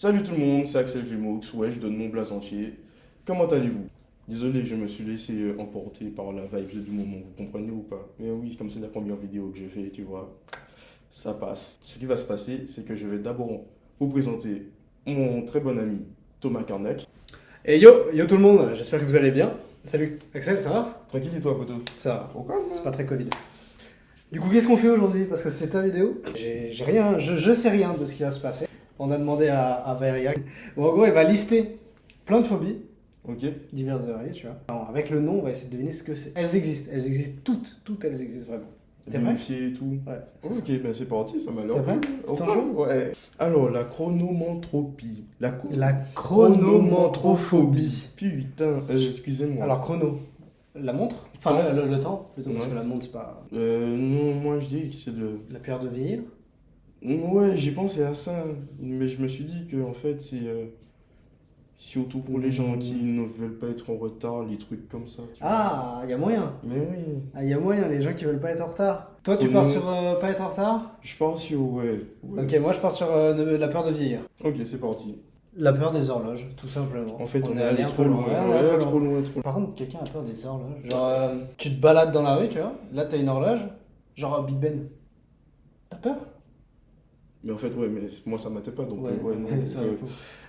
Salut tout le monde, c'est Axel Vimox, ouais, je donne mon blaze entier. Comment allez-vous? Désolé, je me suis laissé emporter par la vibe du moment, vous comprenez ou pas? Mais oui, comme c'est la première vidéo que je fais, tu vois, ça passe. Ce qui va se passer, c'est que je vais d'abord vous présenter mon très bon ami Thomas Carnac. Et yo tout le monde, j'espère que vous allez bien. Salut, Axel, ça va? Tranquille et toi, poteau? Ça va, Au calme, c'est pas très Covid. Du coup, qu'est-ce qu'on fait aujourd'hui? Parce que c'est ta vidéo. J'ai rien, je sais rien de ce qui va se passer. On a demandé à Varia. Bon, en gros, elle va lister plein de phobies, Ok. diverses et variées, tu vois. Alors, avec le nom, on va essayer de deviner ce que c'est. Elles existent toutes elles existent vraiment. T'es prêt? Vérifier et tout. Ouais. Ok, ben c'est parti, ça m'a l'air. T'es prêt? Au Tu t'en calme, joues? ouais. Alors, la chronomentropie. La chronomentrophobie. Putain, excusez-moi. Alors, chrono, la montre? Enfin, le temps, plutôt, parce Ouais. que la montre, c'est pas Non, moi je dis que c'est le. la peur de vieillir. Ouais, j'ai pensé à ça, mais je me suis dit que en fait c'est surtout pour les gens qui ne veulent pas être en retard, les trucs comme ça. Tu vois. Ah, il y a moyen. Mais oui, Ah, il y a moyen, les gens qui veulent pas être en retard. Toi, tu Chrono- pars sur pas être en retard? je pense sur ouais. Ok, moi je pars sur la peur de vieillir. Ok, c'est parti. La peur des horloges, tout simplement. En fait, on est allé allé un trop peu loin. Ouais, on est un peu Ouais, loin. trop loin, trop loin. Par contre, quelqu'un a peur des horloges. Genre, tu te balades dans la rue, tu vois, là t'as une horloge, genre Big Ben. T'as peur? Mais en fait, ouais, mais moi ça m'atteint pas donc Ouais, ouais, non. ça, euh,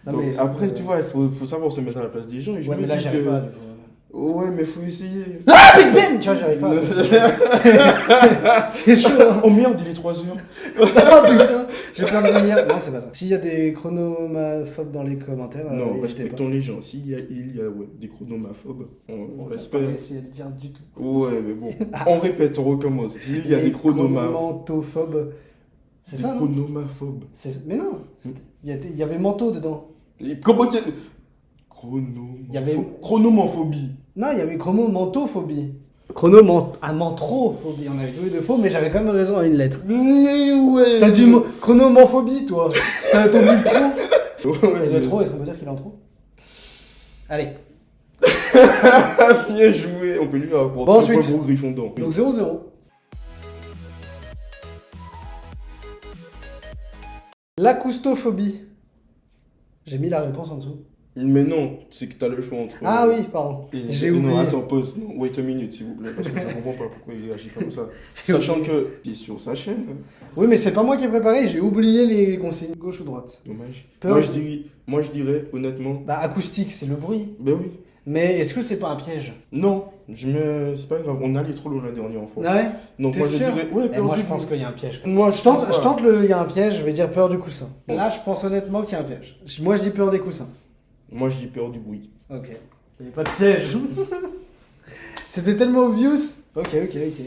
non, donc, mais, après, tu vois, il faut savoir se mettre à la place des gens et je Ouais, me mais là dis j'y arrive que pas, du coup. ouais, mais faut essayer. Ah, Big Ben! Tu vois, j'y arrive pas. C'est chaud, hein. Oh merde, il est 3 heures. Oh putain, j'ai peur de venir. Non, c'est pas ça. S'il y a des chronomaphobes dans les commentaires, Non, n'hésitez pas. respectons les gens. S'il y a, ouais, des chronomaphobes, on On respecte. va pas essayer de dire du tout. Ouais, mais bon. On répète, on recommence. S'il y a des chronomaphobes. chronomantophobes. C'est ça, non? Chronomaphobes. Mais non, il y avait manteau dedans. Et comment il y a. Il y avait- Chronomophobie. Non, il y avait chronomantophobie. Mantrophobie. On avait tous les deux faux, mais j'avais quand même raison à une lettre. Mais ouais. T'as dit chronomanphobie, toi. T'as tombé le trop. Ouais, Et le mais- trop, est-ce qu'on peut dire qu'il est en trop? Allez. Bien joué. On peut lui avoir Bon, ensuite. un gros Gryffondor. Donc 0-0. L'acoustophobie. J'ai mis la réponse en dessous. Mais non, c'est que t'as le choix entre. Ah oui, pardon. Et- J'ai Non, oublié. attends, pause. Non, wait a minute, s'il vous plaît, parce que je comprends pas pourquoi il réagit comme ça. Sachant que c'est sur sa chaîne. Oui, mais c'est pas moi qui ai préparé, j'ai oublié les consignes. Gauche ou droite? Dommage. Peur. Moi, je dirais, honnêtement. Bah, acoustique, c'est le bruit. Ben oui. Mais est-ce que c'est pas un piège? Non, c'est pas grave, on allait trop loin la dernière fois. Ouais. Donc T'es moi je sûr? dirais, ouais, Et peur moi, du je pense bruit. qu'il y a un piège. Moi Je tente il y a un piège, je vais dire peur du coussin. Bon. Là, je pense honnêtement qu'il y a un piège. Moi, je dis peur des coussins. Moi je dis peur du bruit. Ok. Il n'y a pas de piège. C'était tellement obvious. Ok.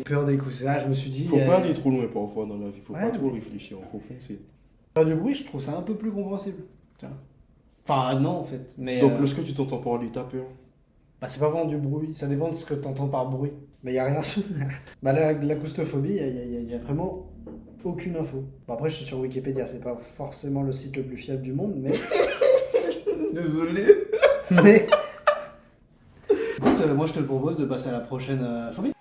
Peur des coussins. Ah, je me suis dit. Faut pas aller trop loin parfois dans la vie, faut Ouais, pas trop mais- réfléchir, faut foncer. Peur du bruit, je trouve ça un peu plus compréhensible. Tiens. Enfin, non, en fait. Mais. Donc lorsque tu t'entends parler, t'as peur. Bah, c'est pas vraiment du bruit. Ça dépend de ce que t'entends par bruit. Mais il y a rien dessus. Bah, l'acoustophobie, il y a vraiment aucune info. Bon, après, je suis sur Wikipédia. C'est pas forcément le site le plus fiable du monde, mais. Désolé. Mais. Écoute, moi je te le propose de passer à la prochaine phobie.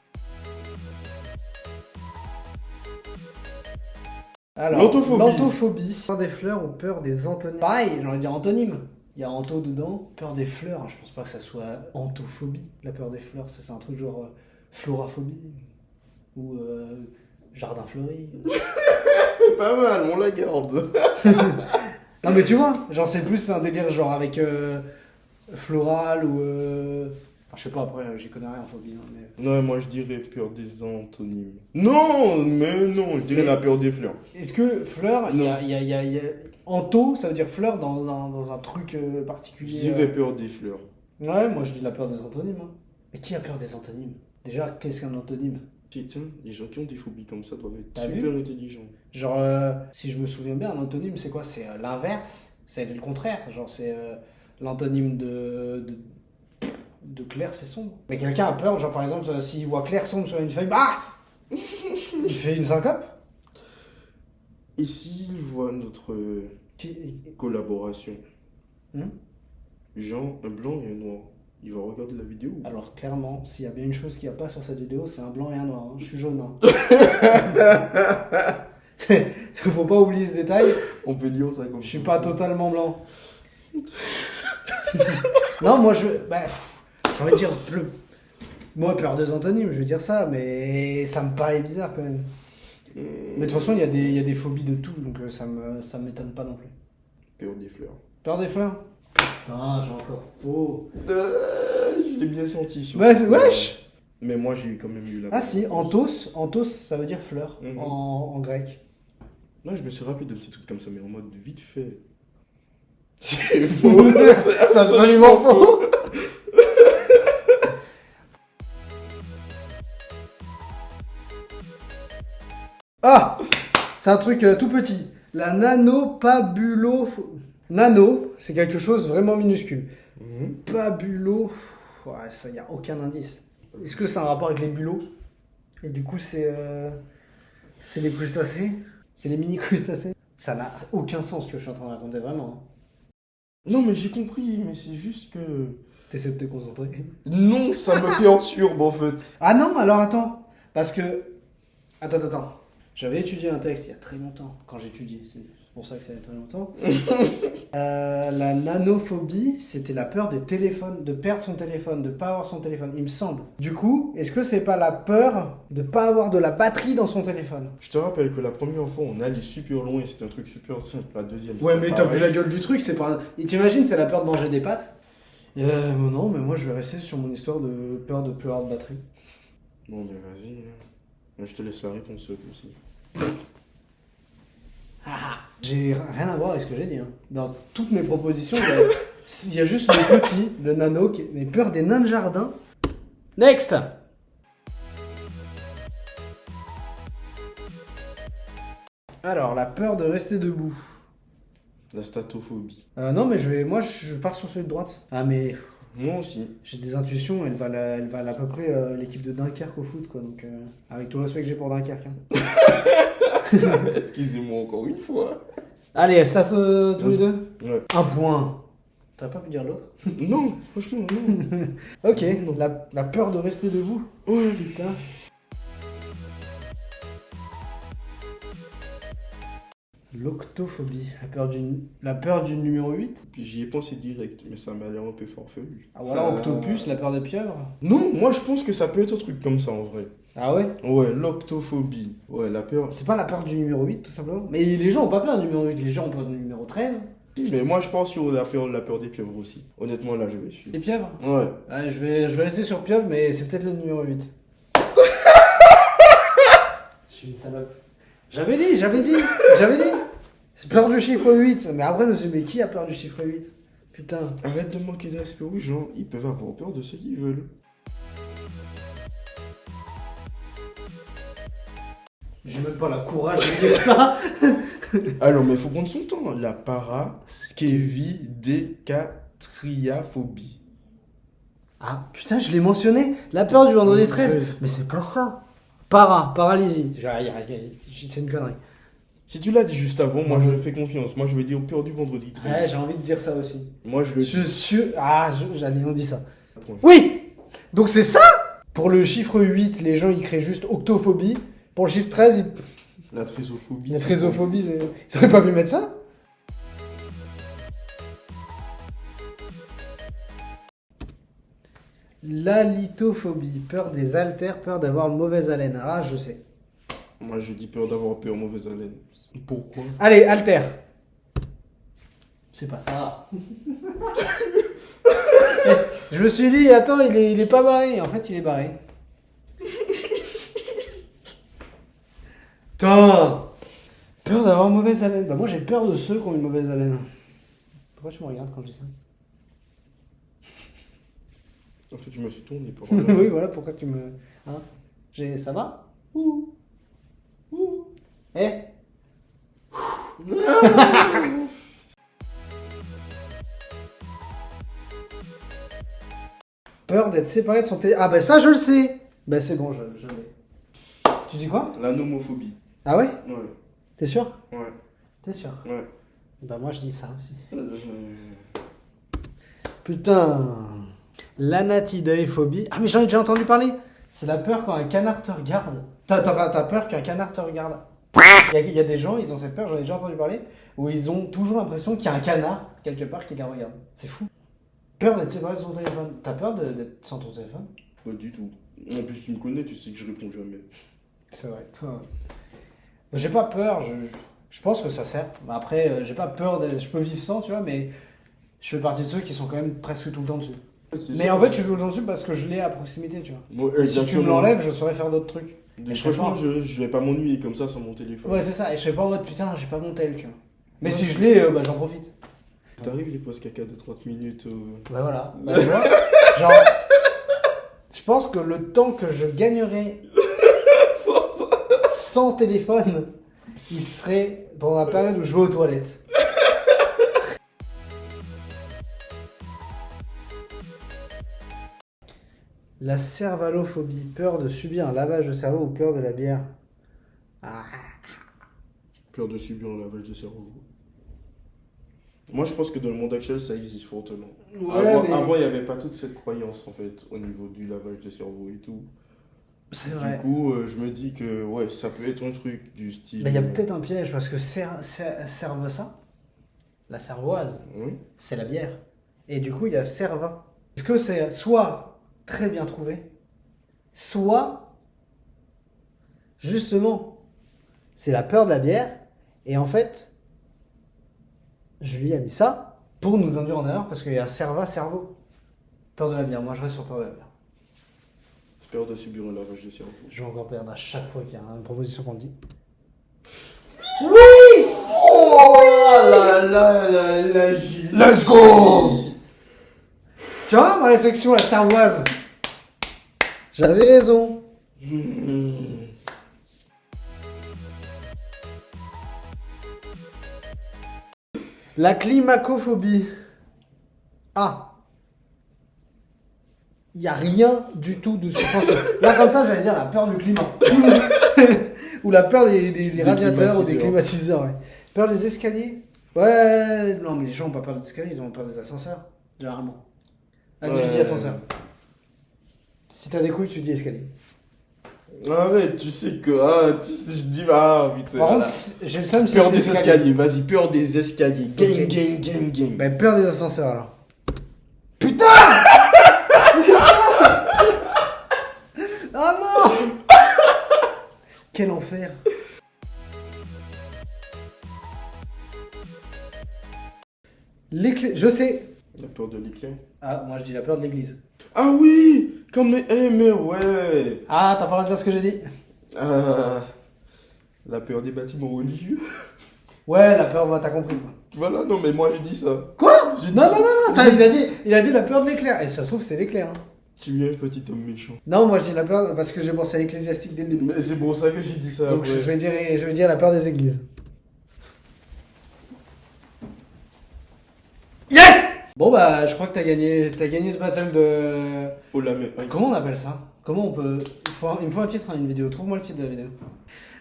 Alors, L'antophobie. l'antophobie. Peur des fleurs ou peur des antonymes. Pareil, j'ai envie de dire antonyme. Il y a anto dedans. Peur des fleurs, je pense pas que ça soit antophobie. La peur des fleurs, c'est un truc genre floraphobie. Ou jardin fleuri. Pas mal, on la garde. Non mais tu vois, genre c'est plus un délire genre avec floral ou enfin, je sais pas, après j'y connais rien en phobie hein, mais... Non, moi je dirais peur des antonymes. Non, mais non, je dirais Mais- la peur des fleurs. Est-ce que fleur, il y Non. a anto, ça veut dire fleur dans un truc Je particulier dirais peur des fleurs. Ouais, moi je dis la peur des antonymes hein. Mais qui a peur des antonymes? Déjà, qu'est-ce qu'un antonyme? Tiens, les gens qui ont des phobies comme ça doivent être T'as super intelligents. Genre, si je me souviens bien, un antonyme c'est quoi? C'est l'inverse, c'est le contraire, genre c'est l'antonyme de clair c'est sombre. Mais quelqu'un a peur, genre par exemple, s'il voit clair sombre sur une feuille, bah il fait une syncope. Et s'ils voient notre collaboration, Hmm. genre un blanc et un noir, il va regarder la vidéo ou pas? Alors clairement, s'il y a bien une chose qu'il n'y a pas sur cette vidéo, c'est un blanc et un noir. Hein. Je suis jaune. Hein. Faut pas oublier ce détail. On peut dire ça comme Je suis ça pas aussi. totalement blanc. Non, moi j'ai envie de dire moi peur des antonymes, je veux dire ça, mais ça me paraît bizarre quand même. Mais de toute façon, il y a des phobies de tout, donc ça m'étonne pas non plus. Peur des fleurs. Peur des fleurs? Putain, j'ai encore trop. Je l'ai bien senti. sur Ouais, ce wesh! coup-là. Mais moi, j'ai quand même eu la. Ah si, anthos, ça veut dire fleur Mhm. en grec. Là, je me suis rappelé de petits trucs comme ça, mais en mode vite fait. C'est faux. C'est absolument faux. Ah, c'est un truc tout petit. La Nano, c'est quelque chose vraiment minuscule. Mhm. Pabulo, ouais, ça y a aucun indice. Est-ce que c'est un rapport avec les bulots? Et du coup, c'est les crustacés? C'est les mini crustacés? Ça n'a aucun sens ce que je suis en train de raconter vraiment. Non, mais j'ai compris, mais c'est juste que. T'essaies de te concentrer. Non, ça me perturbe en fait. Ah non, alors attends. Parce que. Attends. J'avais étudié un texte il y a très longtemps. Quand j'étudiais, c'est pour ça que ça il y a très longtemps. La nanophobie, c'était la peur des téléphones, de perdre son téléphone, de pas avoir son téléphone, il me semble. Du coup, est-ce que c'est pas la peur de pas avoir de la batterie dans son téléphone? Je te rappelle que la première fois, on allait super loin et c'était un truc super simple. La deuxième, Ouais, c'était mais t'as vu pareil. la gueule du truc, c'est pas. Et t'imagines, c'est la peur de manger des pâtes? Non, mais moi je vais rester sur mon histoire de peur de plus avoir de batterie. Bon, mais vas-y. Hein. Je te laisse la réponse aussi. J'ai rien à voir avec ce que j'ai dit. Hein. Dans toutes mes propositions, il y a juste le petit, le nano, qui est peur des nains de jardin. Next! Alors, la peur de rester debout. La statophobie. Non, mais moi je pars sur celui de droite. Ah, mais Moi aussi. j'ai des intuitions, elle valent à peu près l'équipe de Dunkerque au foot, quoi. Donc, avec tout le respect que j'ai pour Dunkerque. Hein. Excusez-moi encore une fois. Allez, stats tous les deux? Ouais. Un point. T'aurais pas pu dire l'autre? Non, franchement, non. Ok, Non. la peur de rester debout. Ouais. Putain. L'octophobie, la peur du numéro 8. Puis j'y ai pensé direct, mais ça m'a l'air un peu farfelu. Ah voilà, octopus, la peur des pieuvres. Non, moi je pense que ça peut être un truc comme ça en vrai. Ah ouais? Ouais, l'octophobie. Ouais, la peur. C'est pas la peur du numéro 8 tout simplement? Mais les gens ont pas peur du numéro 8, les gens ont peur du numéro 13. Mais moi je pense sur la peur des pieuvres aussi. Honnêtement, là je vais suivre. Les pieuvres? Ouais. Ouais, je vais rester sur pieuvre, mais c'est peut-être le numéro 8. Je suis une salope. J'avais dit. C'est peur du chiffre 8. Mais après, je me suis dit, mais qui a peur du chiffre 8? Putain. Arrête de manquer de respect aux gens, ils peuvent avoir peur de ce qu'ils veulent. J'ai même pas la courage de dire ça. Alors, mais il faut prendre son temps. La paraskevidécatriaphobie. Ah putain, je l'ai mentionné. La peur du vendredi 13. 13. Mais c'est pas ça. Paralysie. C'est une connerie. Si tu l'as dit juste avant, moi je fais confiance. Moi je vais dire peur du vendredi 13. Ouais, j'ai envie de dire ça aussi. Moi je le Je dis. suis. J'allais, on dit ça. Point. Oui. Donc c'est ça. Pour le chiffre 8, les gens ils créent juste octophobie. Pour le chiffre 13, La trésophobie. la trésophobie, ils auraient pas pu mettre ça? La lithophobie, peur des haltères, peur d'avoir mauvaise haleine. Ah, je sais. Moi je dis peur d'avoir peur, mauvaise haleine. Pourquoi? Allez, haltère. C'est pas ça. Je me suis dit, attends, il est pas barré. En fait, il est barré. Putain. Peur d'avoir mauvaise haleine. Bah moi, j'ai peur de ceux qui ont une mauvaise haleine. Pourquoi tu me regardes quand je dis ça? En fait, je me suis tourné pour. Oui, voilà, pourquoi tu me... Hein? Ça va? Ouh. Ouh. Eh? Peur d'être séparé de son télé... Ah bah ça, je le sais. Bah c'est bon, je l'ai. Tu dis quoi? La nomophobie. Ah ouais? Ouais. T'es sûr? Ouais. T'es sûr? Ouais. Bah moi, je dis ça aussi. Euh, Putain. L'anatidaephobie. Ah mais j'en ai déjà entendu parler. C'est la peur quand un canard te regarde. T'as peur qu'un canard te regarde. Il y a des gens, ils ont cette peur, j'en ai déjà entendu parler, où ils ont toujours l'impression qu'il y a un canard quelque part qui les regarde. C'est fou. Peur d'être séparé de son téléphone. T'as peur d'être sans ton téléphone? Pas du tout. En plus, tu me connais, tu sais que je réponds jamais. C'est vrai, toi. J'ai pas peur, je pense que ça sert. Après, j'ai pas peur, je peux vivre sans, tu vois, mais je fais partie de ceux qui sont quand même presque tout le temps dessus. Mais en fait, je suis tout le temps dessus parce que je l'ai à proximité, tu vois. Moi, Et si tu me l'enlèves, je saurais faire d'autres trucs. Donc, franchement, je vais pas m'ennuyer comme ça sans mon téléphone. Ouais, c'est ça, et je serais pas en mode putain, j'ai pas mon tel, tu vois. Mais si je l'ai, bah j'en profite. T'arrives les pauses caca de 30 minutes. Bah voilà. Bah, tu vois, genre, je pense que le temps que je gagnerais sans téléphone, il serait pendant la période où je vais aux toilettes. La cervalophobie, peur de subir un lavage de cerveau ou peur de la bière. Ah. Peur de subir un lavage de cerveau. Moi, je pense que dans le monde actuel, ça existe fortement. Ouais, avant, il n'y avait pas toute cette croyance, en fait, au niveau du lavage de cerveau et tout. C'est vrai. Du coup, je me dis que ouais, ça peut être un truc du style. Mais il y a peut-être un piège parce que Cerveza, la cervoise, Oui. c'est la bière. Et du coup, il y a Cerva. Est-ce que c'est soit très bien trouvé, soit justement, c'est la peur de la bière. Et en fait, Julie a mis ça pour nous induire en erreur parce qu'il y a Cerva, cerveau. Peur de la bière. Moi, je reste sur peur de la bière. Peur de subir un lavage de cerveau. Je vais encore perdre à chaque fois qu'il y a une proposition qu'on me dit. Oui! Oh là là là là, Julie. Let's go! Tu vois, ma réflexion, la cervoise. J'avais raison. La climacophobie. Ah. Il n'y a rien du tout de ce que je pensais. Là, comme ça, j'allais dire la peur du climat. Ou la peur des radiateurs ou des climatiseurs. Ouais. Peur des escaliers. Ouais, non, mais les gens n'ont pas peur des escaliers, ils ont peur des ascenseurs. Généralement. Vas-y, je dis ascenseur. Si t'as des couilles, tu dis escalier. Arrête, tu sais que. Ah, tu sais, je dis. Ah, putain. Par contre, j'ai le seum, peur des escaliers, vas-y, peur des escaliers. Gang, Ok. gang, gang, gang. Bah, peur des ascenseurs alors. Putain! Ah non! Quel enfer! L'éclair. Je sais! La peur de l'éclair. Ah, moi je dis la peur de l'église. Ah oui! Comme. Mais ouais! Ah, t'as pas le droit de dire ce que j'ai dit? La peur des bâtiments religieux. Ouais, la peur, bah, t'as compris. Quoi. Voilà, non, mais moi j'ai dit ça. Quoi? J'ai Non, dit- non, non, non, il a dit la peur de l'éclair. Et ça se trouve, c'est l'éclair. Hein. Tu es un petit homme méchant. Non, moi je dis la peur parce que j'ai pensé à l'ecclésiastique dès le début. Mais c'est pour ça que j'ai dit ça. Donc après. je vais dire la peur des églises. Yes! Bon bah je crois que t'as gagné ce battle de... Oh la mais. Comment on appelle ça? Comment on peut... Il me faut un titre à une vidéo, trouve-moi le titre de la vidéo.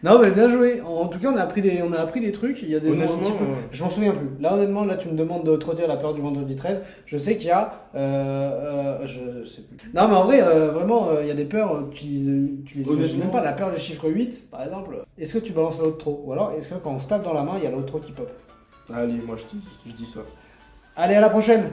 Non mais bien joué, en tout cas on a appris des trucs, il y a des mots un Honnêtement, petit peu... Je m'en souviens plus. Là honnêtement, là tu me demandes de te redire la peur du vendredi 13, je sais qu'il y a... je sais plus. Non mais en vrai, vraiment, il y a des peurs, tu les imagines Honnêtement. même pas, la peur du chiffre 8 par exemple. Est-ce que tu balances l'autre trop? Ou alors est-ce que quand on se tape dans la main, il y a l'autre trop qui pop? Allez, moi je dis ça. Allez, à la prochaine!